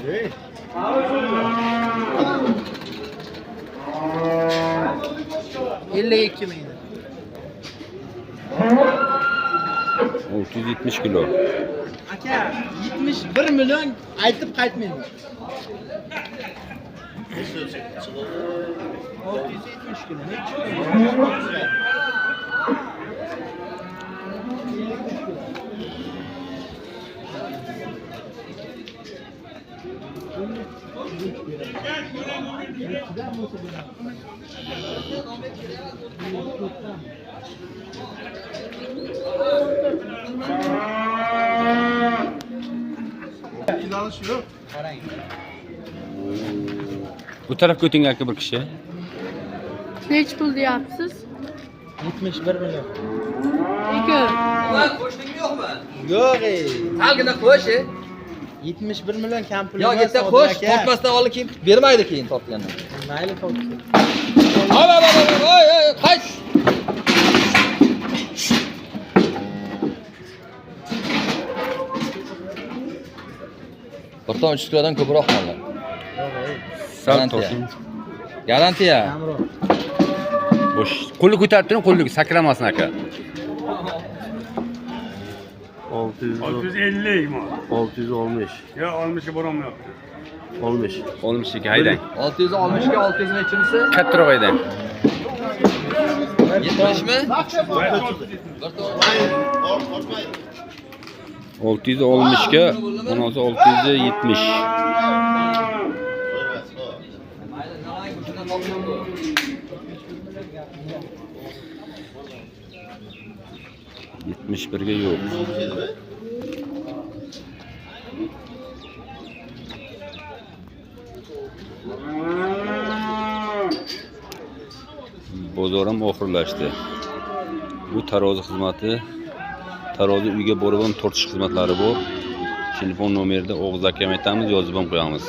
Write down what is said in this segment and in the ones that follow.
$52 ming. 670 kilo. Aka, 71 million aytib qaytmayman. 670 kilo. Bu tarafga o'ting aka bir kishi. Nech pul deyapsiz? 71 million. Nega? Ulan qo'shdingmi yo'qmi? Yo'q. Salgina qo'sh. 71 million kam pul. Yo, yetta qo'sh, tortmasdan olib keyin bermaydi keyin tortgandan. Mayli tortsin. Voy, qayt. To'xtam 3 kilodan ko'proq mollar. Sal to'sin. Garantiya. Kamroq. Bo'sh. Qo'lni ko'tarib turing, qo'lni sakramasin aka. 650 mi? 660. Ya 60'a boramıyor. 60. 62 haydang. 660 ga 600 nechimisi? Kattaroq haydang. 70 mi? 660 ga 670. Yetmiş birge yok. Bozorim oxirlashdi. Bu tarozi xizmati, tarozi uyga borib ham tortish xizmatlari bor. Telefon nomerida O'g'iz akam aytamiz, yozib ham qo'yamiz.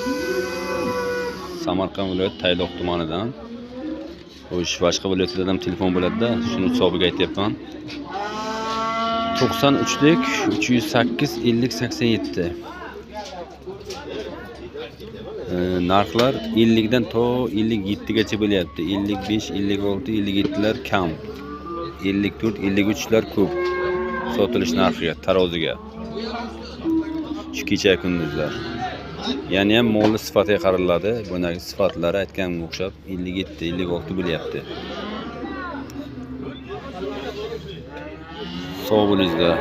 Samarqand viloyati Tayloq tumanidan. Xo'sh, boshqa viloyatlardan ham telefon bo'ladi-da, shuni hisobiga aytyapman. 93lik 308 50 87. Narxlar 50 dan to 57 gacha bo'lyapti. 55, 56, 57 lar kam. 54, 53 lar ko'p. Sotilish narxiga, taroziga. Shu kecha kunduzlar. Ya'ni ham molli sifatiga qaraladi. Bunday sifatlari aytganga o'xshab 57, 56 bo'lyapti. Sog' bo'linglar.